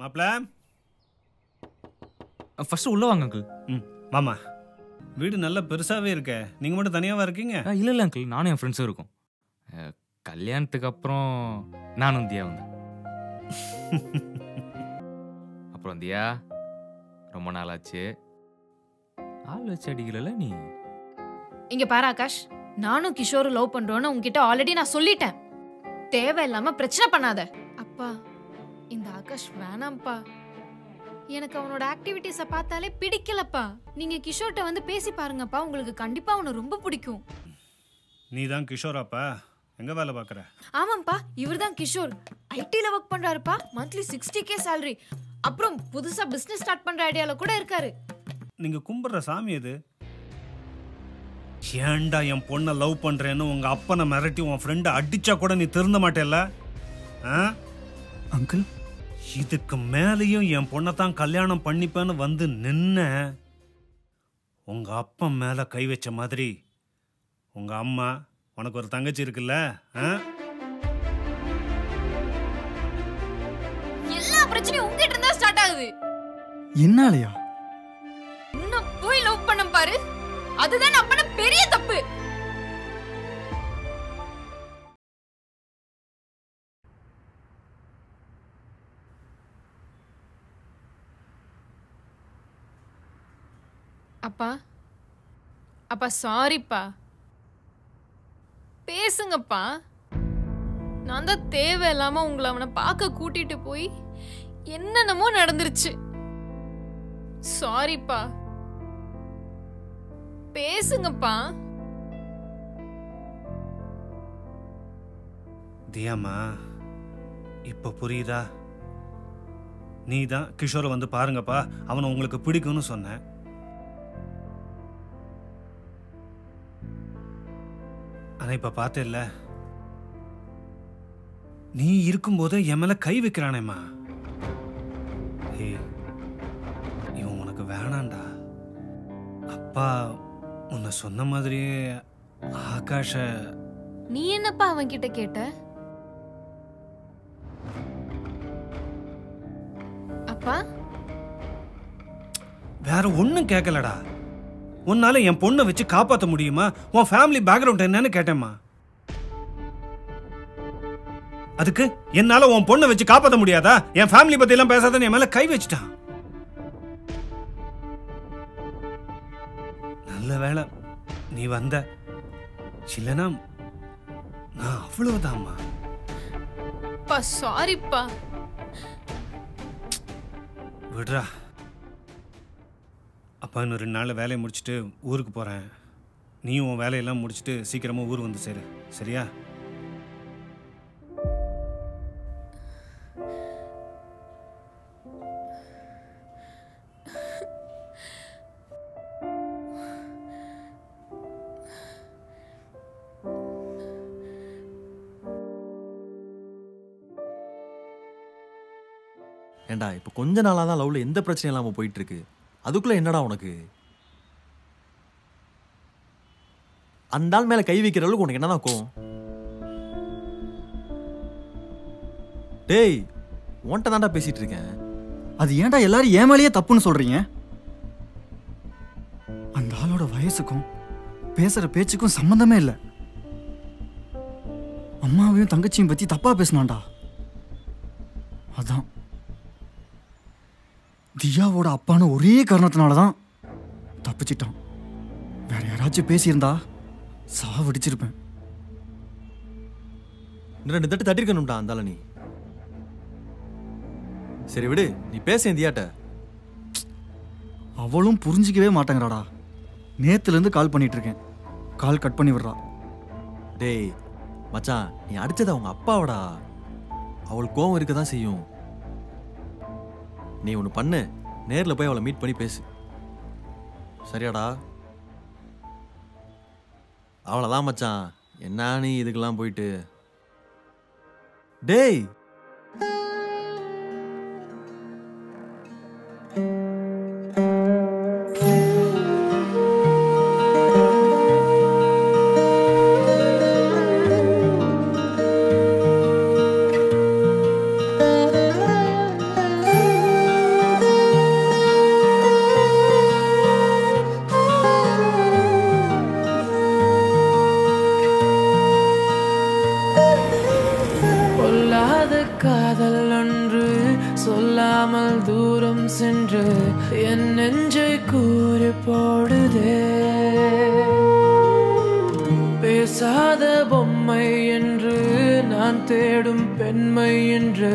மாப்ள ஃபர்ஸ்ட் உள்ள வாங்க அங்கிள். மாமா வீடு நல்ல பெருசாவே இருக்க, நீங்க மட்டும் தனியாவா இருக்கீங்க? இல்லை இல்லை அங்கிள், நானும் என் ஃப்ரெண்ட்ஸும் இருக்கோம். கல்யாணத்துக்கு அப்புறம் நானும் தியா வந்தேன். அப்புறம் தியா ரொம்ப நாள் ஆச்சு, ஆள் வச்சு அடிக்கல நீ. இங்க பாரு ஆகாஷ், நானும் கிஷோரும் லவ் பண்றோன்னு உங்ககிட்ட ஆல்ரெடி நான் சொல்லிட்டேன். தேவையில்லாம பிரச்சனை பண்ணாத. அப்பா இந்த ஆகாஷ் வேணாம்ப்பா, எனக்கு அவனோட ஆக்டிவிட்டிஸ பார்த்தாலே பிடிக்கலப்பா. நீங்க கிஷோர்ட்ட வந்து பேசி பாருங்கப்பா, உங்களுக்கு கண்டிப்பா அவனை ரொம்ப பிடிக்கும். நீ தான் கிஷோராப்பா? எங்க வேலை பார்க்குற? ஆமாம்ப்பா, இவர் தான் கிஷோர். ஐடில ஒர்க் பண்றாருப்பா. Monthly 60K salary. அப்புறம் புதுசா பிசினஸ் ஸ்டார்ட் பண்ற ஐடியால கூட இருக்காரு. நீங்க கும்பிடுற சாமி எது? ஏன்டா என் பொண்ணை லவ் பண்றேன்னு உங்க அப்பனை மிரட்டி உன் ஃப்ரெண்டை அடிச்சா கூட நீ திருந்த மாட்டேல்ல? அங்கிள், இதுக்கு மேலேயும் என் பொண்ணை தான் கல்யாணம் பண்ணிப்பேன்னு வந்து நின்ன உங்க அப்பா மேல கை வச்ச மாதிரி உங்க அம்மா, உனக்கு ஒரு தங்கச்சி இருக்குல்ல, எல்லா பிரச்சனையும் உங்ககிட்ட இருந்தா ஸ்டார்ட் ஆகுது. என்னாலயா? இன்னும் போய் லவ் பண்ண பாரு, அதுதான் நான் பண்ண பெரிய தப்பு. அப்பா அப்பா சாரிப்பா, பேசுங்கப்பா. நான் தான் தேவையில்லாம உங்களை அவனை பார்க்க கூட்டிட்டு போய் என்னென்னமோ நடந்துருச்சு. சாரிப்பா, பேசுங்கப்பா. தியாமா இப்ப புரியுதா? நீ தான் கிஷோரை வந்து பாருங்கப்பா, அவனை உங்களுக்கு பிடிக்கும்னு சொன்ன. ஆனா இப்ப பார்த்தேல்ல, நீ இருக்கும்போது என் மேல கை வைக்கிறானேம்மா. இவன் உனக்கு வேணாண்டா. அப்பா உன்னை சொன்ன மாதிரியே ஆகாஷ. நீ என்னப்பா அவன் கிட்ட கேட்ட? அப்பா வேற ஒண்ணும் கேட்கலடா. உன்னால என் பொண்ணை வச்சு காப்பாற்ற முடியுமா? உன் ஃபேமிலி பேக்ரவுண்ட் என்னன்னு கேட்டேம்மா. அதுக்கு என்னால உன் பொண்ணை வச்சு காப்பாற்ற முடியாதா? என் ஃபேமிலி பத்தி எல்லாம் பேசாத, என் மேல கை வச்சுட்டான். நல்ல வேளை நீ வந்த, இல்லனா நான் அவ்வளவுதான்மா. பா சாரிப்பா. விடுறா. அப்பா இன்னும் 2 நாளில் வேலையை முடிச்சுட்டு ஊருக்கு போகிறேன். நீயும் உன் வேலையெல்லாம் முடிச்சுட்டு சீக்கிரமாக ஊர் வந்து சேரு, சரியா? ஏண்டா இப்போ கொஞ்ச நாளாக தான் லவ்ல எந்த பிரச்சனையும் இல்லாமல் போயிட்டு இருக்கு, அதுக்குள்ள என்னடா உனக்கு? அந்த ஆள் மேல கை வைக்கிற அளவுக்கு உனக்கு என்னதான் கோவம்? டேய், உன்கிட்ட தான்டா பேசிட்டு இருக்கேன். அது ஏன்டா எல்லாரும் ஏன் மேலேயே தப்புன்னு சொல்றீங்க? அந்த ஆளோட வயசுக்கும் பேசுற பேச்சுக்கும் சம்பந்தமே இல்லை. அம்மாவையும் தங்கச்சியும் பத்தி தப்பா பேசினான்டா. அதான் தியாவோட அப்பான ஒரே காரணத்தினாலதான் தப்பிச்சிட்டான். வேற யாராச்சும் பேசியிருந்தா சாவடிச்சிருப்பேன். 2 தட்டு தட்டிருக்கணும்டா அந்த ஆள நீ. சரி விடு, நீ பேச தியாட்ட. அவளும் புரிஞ்சிக்கவே மாட்டேங்கிறாடா. நேத்துல இருந்து கால் பண்ணிட்டு இருக்கேன், கால் கட் பண்ணி விடுறா. டேய் மச்சான், நீ அடிச்சது அவங்க அப்பாவடா. அவளுக்கு கோவம் இருக்க தான் செய்யும். நீ ஒன்று பண்ணு, நேரில் போய் அவளை மீட் பண்ணி பேசு, சரியாடா? அவ்வளோதான் மச்சான், என்ன நீ இதுக்கெல்லாம் போயிட்டு. டேய் காதல் ஒன்று சொல்லாமல் தூரம் சென்று என் நெஞ்சை கூறி போடுதே. பேசாத பொம்மை என்று நான் தேடும் பெண்மை என்று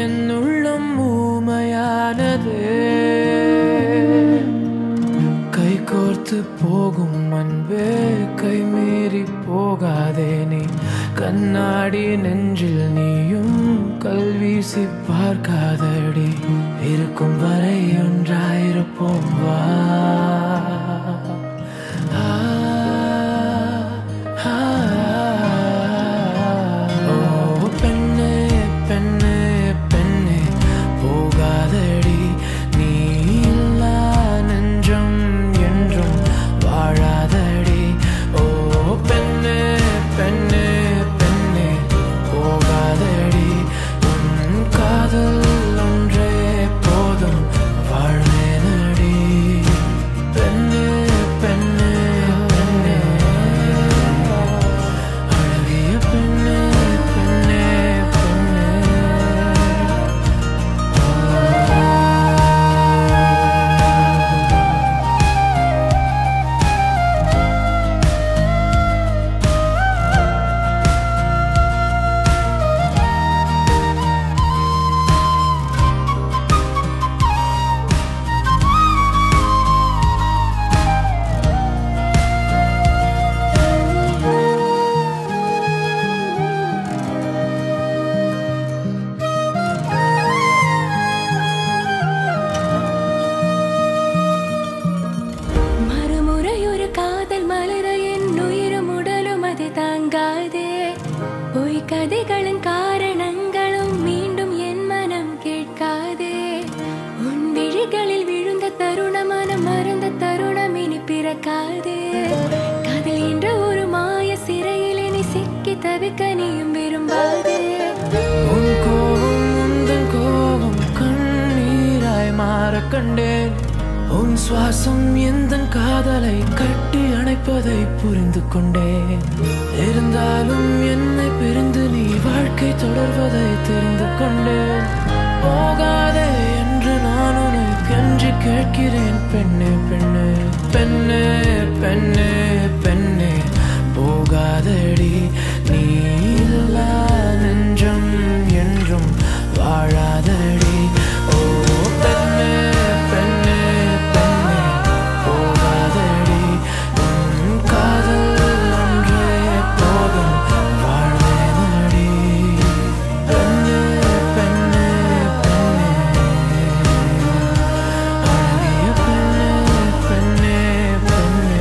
என் உள்ளம் ஊமையானது. கை கோர்த்து போகும் அன்பே கை மீறி போகாதே நீ. கண்ணாடி நெஞ்சில் நீயும் கல்வீசி பார்க்காதடி. இருக்கும் வரை ஒன்றாயிருப்போம் வா. கதைகளின் காரணங்களும் மீண்டும் என் மனம் கேட்காதே. உன் விழிகளில் விழுந்த தருணம் மனம் மறந்த தருணம் இனி பிறக்காதே. காதல் என்ற ஒரு மாய சிறையில் இனி சிக்கி தவிக்க நீயும் விரும்பாதே. உன் கோபம் உந்தன் கோபம் கண்ணீராய் மாற கண்டேன். உன் சுவாசம் எந்தன் காதலை கட்டி அணைப்பதை புரிந்து கொண்டேன். இருந்தாலும் என்னை பிரிந்து நீ வாழ்க்கை தொடர்வதை தெரிந்து கொண்டேன். போகாதே என்று நான் உன்னை கெஞ்சி கேட்கிறேன். பெண்ணே பெண்ணே பெண்ணே பெண்ணே பெண்ணே போகாதடி. நீ இல்லா நெஞ்சம் என்றும் வாழாதடி. ஓ பெண்ணே பெண்ணே பெண்ணே போகாதடி. உன் காதல் ஒன்றே போதும் வாழ்வேனடி. பெண்ணே பெண்ணே பெண்ணே அழகிய பெண்ணே பெண்ணே பெண்ணே.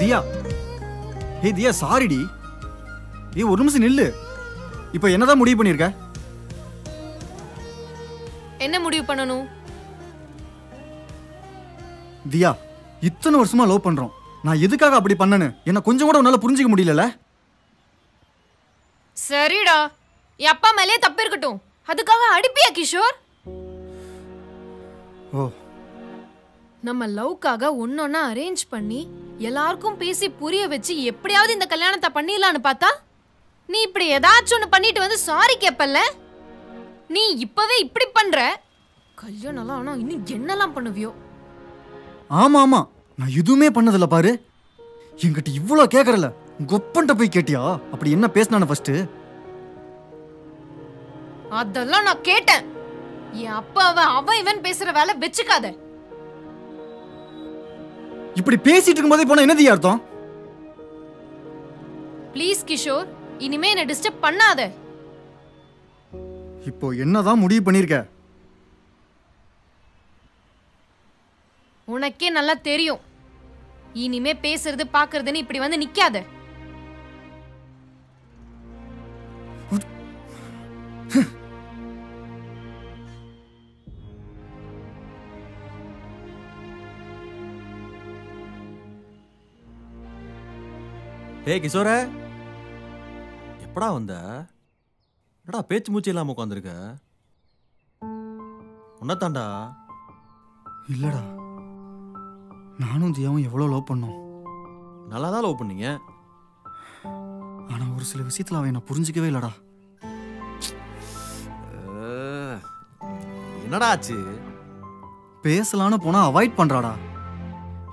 தியா, ஹே தியா, சாரிடி. ஒரு நிமிஷம் நில்லு. இப்போ என்னதான் முடிவு பண்ணிருக்க? என்ன முடிவு பண்ணணும்? தியா, இத்தனை வருஷமா லவ் பண்றோம். நான் எதுக்காக அப்படி பண்ணனு என்ன கொஞ்சம் கூட உன்னால புரிஞ்சுக்க முடியல. சரிடா, என் அப்பா மேலே தப்பு இருக்கட்டும். அதுக்காக அடிப்பியா கிஷோர்? ஓ, நம்ம லவ்க்காக ஒன்னொன்னா அரேஞ்ச் பண்ணி எல்லாருக்கும் பேசி புரிய வச்சு எப்படியாவது இந்த கல்யாணத்தை பண்ணிடலான்னு பார்த்தா நீ இப்படி ஏதாச்சும் ஒன்று பண்ணிட்டு வந்து சாரி கேப்பல்ல. நீ இப்பவே இப்படி பண்ற. கல்யாணம்லாம் ஆனா இன்னும் என்னெல்லாம் பண்ணுவியோ? ஆமா ஆமா, நான் எதுவுமே பண்ணதில்ல பாரு. என்கிட்ட இவ்வளோ கேட்கறல, கொப்பன்ட்ட போய் கேட்டியா அப்படி என்ன பேசினான ஃபர்ஸ்ட்? அதெல்லாம் நான் கேட்டேன். என் அப்பாவை அவன் இவன் பேசுற வேலை வச்சுக்காத. இப்படி பேசிட்டு இருக்கும்போதே போனா என்னது அர்த்தம்? ப்ளீஸ் கிஷோர், இனிமே என்ன டிஸ்டர்ப் பண்ணாத. இப்போ என்னதான் முடிவு பண்ணிருக்க? உனக்கே நல்லா தெரியும். இனிமே பேசுறது பாக்குறதுன்னு இப்படி வந்து நிக்காத. கிஷோர, எப்படா வந்த? என்னடா பேச்சு மூச்சு இல்லாம உட்காந்துருக்க? உன்னதாண்டா. இல்லடா, நானும் தியாவும் எவ்வளோ லவ் பண்ணோம். நல்லா தான் லவ் பண்ணீங்க. ஆனா ஒரு சில விஷயத்துல அவன் என்ன புரிஞ்சிக்கவே இல்லடா. என்னடா ஆச்சு? பேசலான்னு போனா அவாய்ட் பண்றாடா.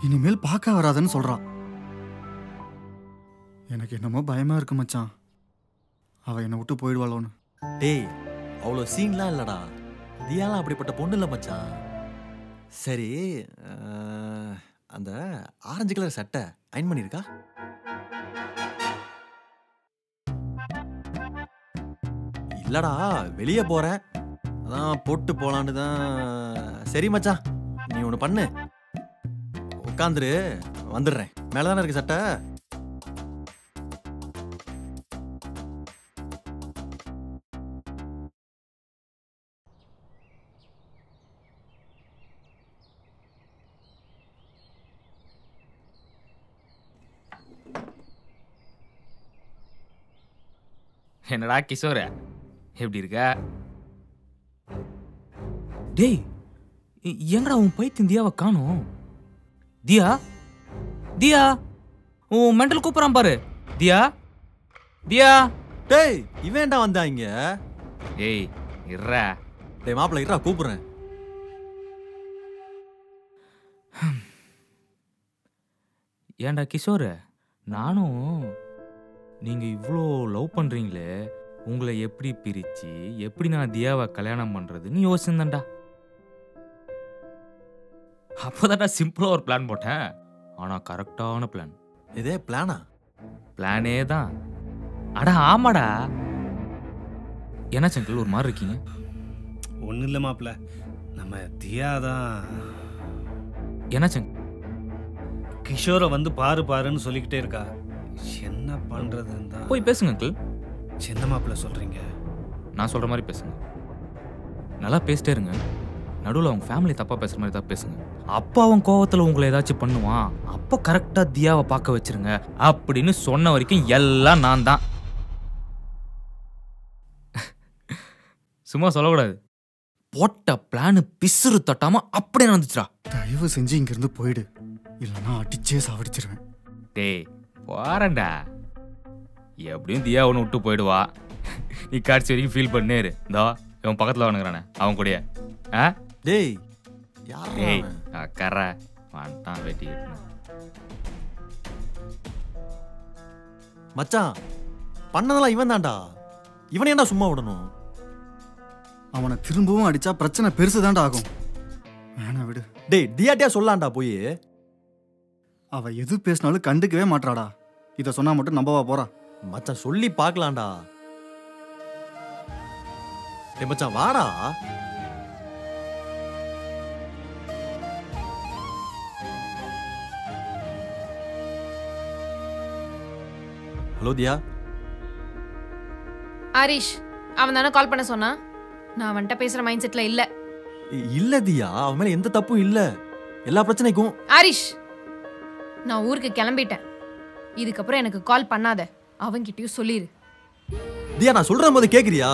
இனிமேல் பார்க்க வராதுன்னு சொல்றா. எனக்கு என்னமோ பயமா இருக்கு மச்சான், அவ என்னை விட்டு போயிடுவாளோன்னு. டேய், அவ்வளோ சீன்லாம் இல்லடா. தியாலாம் அப்படிப்பட்ட பொண்ணு இல்லை மச்சான். சரி, அந்த ஆரஞ்சு கலர் சட்டை அயன் பண்ணியிருக்கா? இல்லடா, வெளியே போறேன், அதான் போட்டு போலான்னு தான். சரி மச்சான், நீ ஒன்று பண்ணு, உட்காந்துரு, வந்துடுறேன். மேலே தானே இருக்கு சட்டை. என்னடா கிஷோர, எப்படி இருக்க? டேய், எங்கடா உன் பைத்தியம் தியாவை காணோம்? தியா, தியா, உன் மெண்டல் கூப்பிட்றான் பாரு. தியா, தியா. டேய், இவேண்டா வந்தா இங்க? ஏய் இர்றா. டேய் மாப்பிள்ள, இருடா, கூப்பிடுறேன். ஏன்டா கிஷோர, நானும் நீங்க இவ்வளோ லவ் பண்றீங்களே, உங்களை எப்படி பிரிச்சு எப்படி நான் தியாவை கல்யாணம் பண்றதுன்னு யோசிச்சேன்டா. அப்போதான்டா சிம்பிளா ஒரு பிளான் போட்டேன். ஆனா கரெக்டான பிளான். இதே பிளானா? பிளானே தான். அடா ஆமாடா. என்ன சங்கிள் ஒரு மாதிரி இருக்கீங்க? ஒன்றும் இல்லை மாப்பிள்ள, நம்ம தியா தான். என்ன சங்கிள்? கிஷோரை வந்து பாரு பாருன்னு சொல்லிக்கிட்டே இருக்கா. என்ன பண்றதுன்னு தான். போய் பேசுங்க அங்கிள். சின்ன மாப்பிள்ள சொல்றீங்க? நான் சொல்ற மாதிரி பேசுங்க. நல்லா பேசிட்டே இருங்க. நடுவில் அவங்க ஃபேமிலி தப்பா பேசுற மாதிரி தான் பேசுங்க. அப்போ அவன் கோவத்தில் உங்களை ஏதாச்சும் பண்ணுவான், அப்போ கரெக்டா தியாவை பார்க்க வச்சிருங்க அப்படின்னு சொன்ன வரைக்கும் எல்லாம் நான் தான். சும்மா சொல்லக்கூடாது. போட்ட பிளானு பிசுறு தட்டாம அப்படியே நடந்துச்சுடா. தயவு செஞ்சு இங்கிருந்து போயிடு, இல்லைன்னா அடிச்சே சாவடிச்சிருவேன். டேய் போறேன்டா. எப்படியும் தியா ஒன்று விட்டு போயிடுவா. நீ காட்சி வரைக்கும் ஃபீல் பண்ணேரு. இந்தோ இவன் பக்கத்தில் வணங்குறானே அவன் கூடயே. ஆ டேய், டேய் கரை வந்துட்டான் வெட்டி கட்டின. மச்சான், பண்ணதெல்லாம் இவன் தான்டா. இவனை ஏன்டா சும்மா விடணும்? அவனை திரும்பவும் அடிச்சா பிரச்சனை பெருசுதான்டா ஆகும். வேணா விடு. டேய், தியாட்டியா சொல்லான்டா போய். அவ எது பேசினாலும் கண்டுக்கவே மாட்டாடா. இதை சொன்னா மட்டும் நம்பவா போறா? மச்சான் சொல்லி பார்க்கலாம்டா. டேய் மச்சான் வாடா. ஹலோ தியா. ஹரிஷ், அவன் தானே கால் பண்ண சொன்னா? நான் அவன்கிட்ட பேசுற மைண்ட் செட்ல இல்ல. இல்ல தியா, அவன் மேல எந்த தப்பும் இல்ல. எல்லா பிரச்சனைக்கும் ஹரிஷ், நான் ஊருக்கு கிளம்பிட்டேன். இதுக்கப்புறம் எனக்கு கால் பண்ணாத. அவன்கிட்டயும் சொல்லிரு. தியா, நான் சொல்ற போது கேக்குறியா?